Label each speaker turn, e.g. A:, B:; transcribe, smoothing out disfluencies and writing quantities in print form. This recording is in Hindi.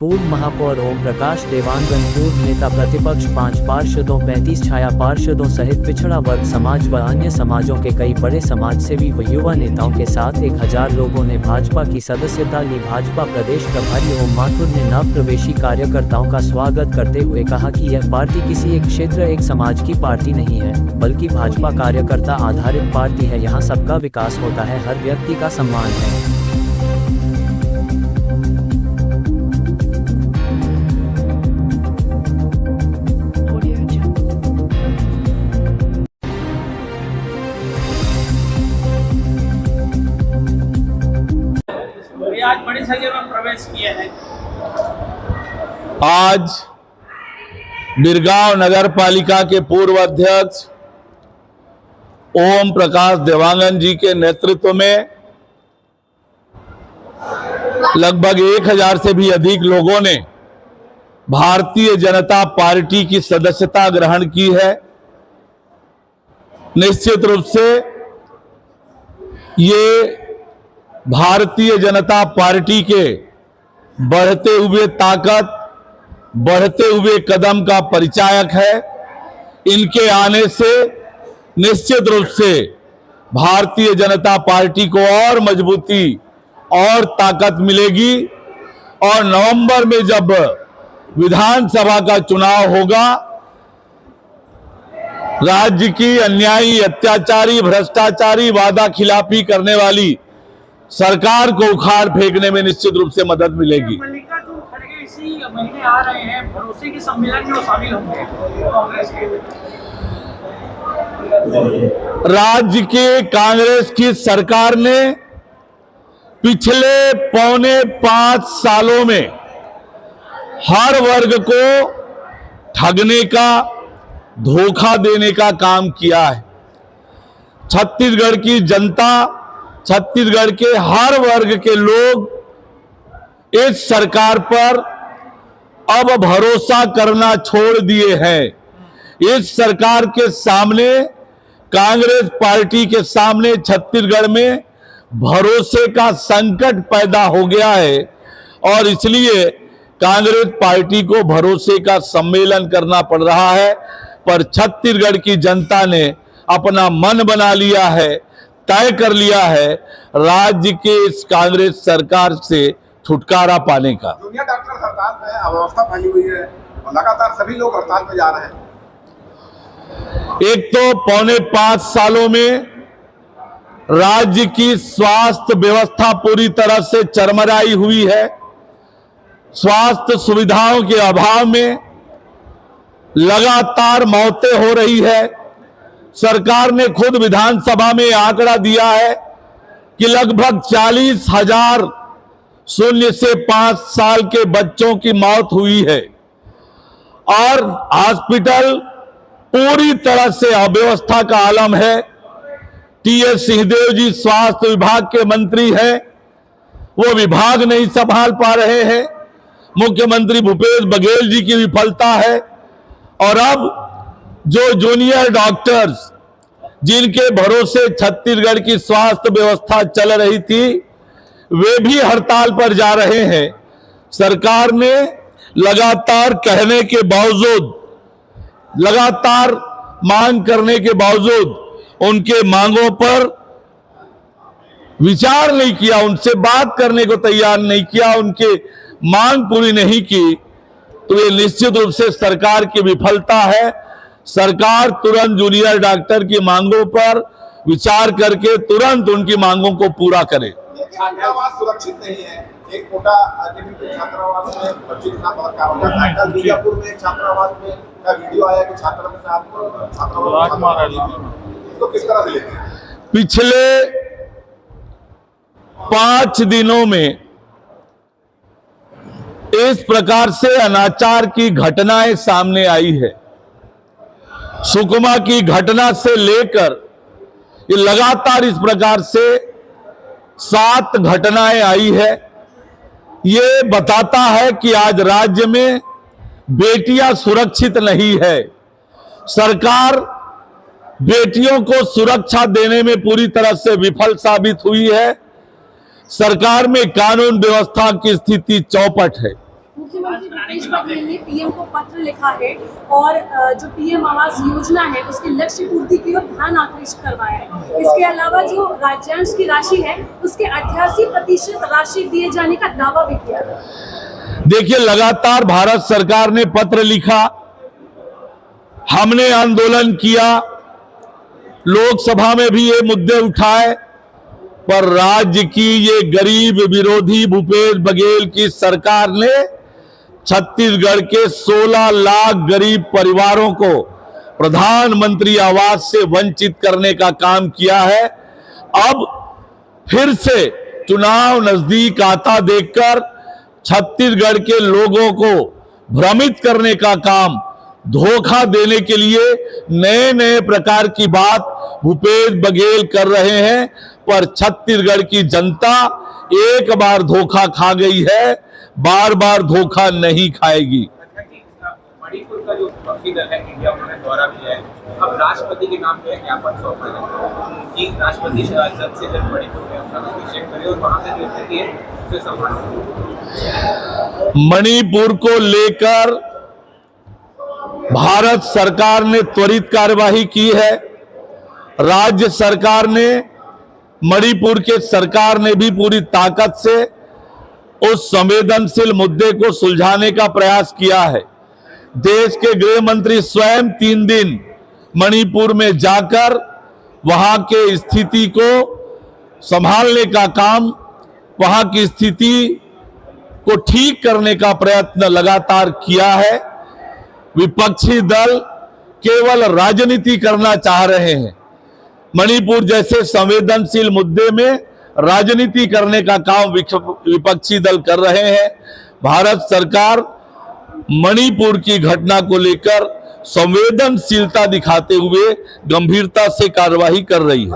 A: पूर्व महापौर ओम प्रकाश देवांगन, पूर्व नेता प्रतिपक्ष, 5 पार्षदों, 35 छाया पार्षदों सहित पिछड़ा वर्ग समाज व अन्य समाजों के कई बड़े समाजसेवी व युवा नेताओं के साथ 1000 लोगों ने भाजपा की सदस्यता ली। भाजपा प्रदेश प्रभारी ओम माथुर ने नव प्रवेशी कार्यकर्ताओं का स्वागत करते हुए कहा कि यह पार्टी किसी एक क्षेत्र, एक समाज की पार्टी नहीं है, बल्कि भाजपा कार्यकर्ता आधारित पार्टी है। यहाँ सबका विकास होता है, हर व्यक्ति का सम्मान है।
B: आज बड़ी संख्या में प्रवेश किए हैं।
C: आज बिरगांव नगर पालिका के पूर्व अध्यक्ष ओम प्रकाश देवांगन जी के नेतृत्व में लगभग 1000 से भी अधिक लोगों ने भारतीय जनता पार्टी की सदस्यता ग्रहण की है। निश्चित रूप से ये भारतीय जनता पार्टी के बढ़ते हुए ताकत, बढ़ते हुए कदम का परिचायक है। इनके आने से निश्चित रूप से भारतीय जनता पार्टी को और मजबूती और ताकत मिलेगी और नवंबर में जब विधानसभा का चुनाव होगा, राज्य की अन्यायी, अत्याचारी, भ्रष्टाचारी, वादा खिलाफी करने वाली सरकार को उखाड़ फेंकने में निश्चित रूप से मदद मिलेगी।
B: मल्लिकार्जुन खड़गे इसी महीने आ रहे हैं, भरोसे के सम्मेलन में शामिल होंगे कांग्रेस के।
C: राज्य के कांग्रेस की सरकार ने पिछले 4.25 सालों में हर वर्ग को ठगने का, धोखा देने का काम किया है। छत्तीसगढ़ की जनता, छत्तीसगढ़ के हर वर्ग के लोग इस सरकार पर अब भरोसा करना छोड़ दिए हैं। इस सरकार के सामने, कांग्रेस पार्टी के सामने छत्तीसगढ़ में भरोसे का संकट पैदा हो गया है और इसलिए कांग्रेस पार्टी को भरोसे का सम्मेलन करना पड़ रहा है। पर छत्तीसगढ़ की जनता ने अपना मन बना लिया है, तय कर लिया है राज्य के इस कांग्रेस सरकार से छुटकारा पाने का।
D: जूनियर डॉक्टर हड़ताल में अव्यवस्था फैली हुई है और लगातार सभी लोग हड़ताल में जा रहे हैं।
C: एक तो 4.25 सालों में राज्य की स्वास्थ्य व्यवस्था पूरी तरह से चरमराई हुई है। स्वास्थ्य सुविधाओं के अभाव में लगातार मौतें हो रही है। सरकार ने खुद विधानसभा में आंकड़ा दिया है कि लगभग 40,000 0 से 5 साल के बच्चों की मौत हुई है और हॉस्पिटल पूरी तरह से अव्यवस्था का आलम है। टीएस सिंहदेव जी स्वास्थ्य विभाग के मंत्री हैं, वो विभाग नहीं संभाल पा रहे हैं। मुख्यमंत्री भूपेश बघेल जी की विफलता है और अब जो जूनियर डॉक्टर्स जिनके भरोसे छत्तीसगढ़ की स्वास्थ्य व्यवस्था चल रही थी, वे भी हड़ताल पर जा रहे हैं। सरकार ने लगातार कहने के बावजूद, लगातार मांग करने के बावजूद उनके मांगों पर विचार नहीं किया, उनसे बात करने को तैयार नहीं किया, उनके मांग पूरी नहीं की, तो ये निश्चित रूप से सरकार की विफलता है। सरकार तुरंत जूनियर डॉक्टर की मांगों पर विचार करके तुरंत उनकी मांगों को पूरा करे।
D: छात्रावास सुरक्षित नहीं है। एक कोटा छात्रावास में बच्चों के साथ बलात्कार हो जाता है। बीजापुर में एक छात्रावास में का वीडियो आया कि छात्रा के साथ इसको किस तरह से लेते हैं?
C: पिछले 5 दिनों में इस प्रकार से अनाचार की घटनाएं सामने आई है। सुकमा की घटना से लेकर ये लगातार इस प्रकार से 7 घटनाएं आई है। ये बताता है कि आज राज्य में बेटियां सुरक्षित नहीं है। सरकार बेटियों को सुरक्षा देने में पूरी तरह से विफल साबित हुई है। सरकार में कानून व्यवस्था की स्थिति चौपट है।
E: मुख्यमंत्री भूपेश बघेल ने पीएम को पत्र लिखा है और जो पीएम आवास योजना है उसके लक्ष्य पूर्ति की ओर ध्यान आकृष्ट करवाया है। इसके अलावा जो राज्यांश की राशि है उसके 88% राशि दिए जाने का दावा भी किया है।
C: देखिए, लगातार भारत सरकार ने पत्र लिखा, हमने आंदोलन किया, लोकसभा में भी ये मुद्दे उठाए, पर राज्य की ये गरीब विरोधी भूपेश बघेल की सरकार ने छत्तीसगढ़ के 16 लाख गरीब परिवारों को प्रधानमंत्री आवास से वंचित करने का काम किया है। अब फिर से चुनाव नजदीक आता देखकर छत्तीसगढ़ के लोगों को भ्रमित करने का काम, धोखा देने के लिए नए नए प्रकार की बात भूपेश बघेल कर रहे हैं, पर छत्तीसगढ़ की जनता एक बार धोखा खा गई है, बार बार धोखा नहीं खाएगी।
F: मणिपुर का जो विपक्षी दल है इंडिया, उन्होंने दौरा किया है, अब राष्ट्रपति के नाम पे ज्ञापन सौंपा है कि राष्ट्रपति जल्द से जल्द मणिपुर में अपना अभिषेक करे और वहां से जो स्थिति है उसे संभाले।
C: मणिपुर को लेकर भारत सरकार ने त्वरित कार्यवाही की है। राज्य सरकार ने, मणिपुर के सरकार ने भी पूरी ताकत से उस संवेदनशील मुद्दे को सुलझाने का प्रयास किया है। देश के गृह मंत्री स्वयं 3 दिन मणिपुर में जाकर वहां के स्थिति को संभालने का काम, वहां की स्थिति को ठीक करने का प्रयत्न लगातार किया है। विपक्षी दल केवल राजनीति करना चाह रहे हैं। मणिपुर जैसे संवेदनशील मुद्दे में राजनीति करने का काम विपक्षी दल कर रहे हैं। भारत सरकार मणिपुर की घटना को लेकर संवेदनशीलता दिखाते हुए गंभीरता से कार्रवाई कर रही है।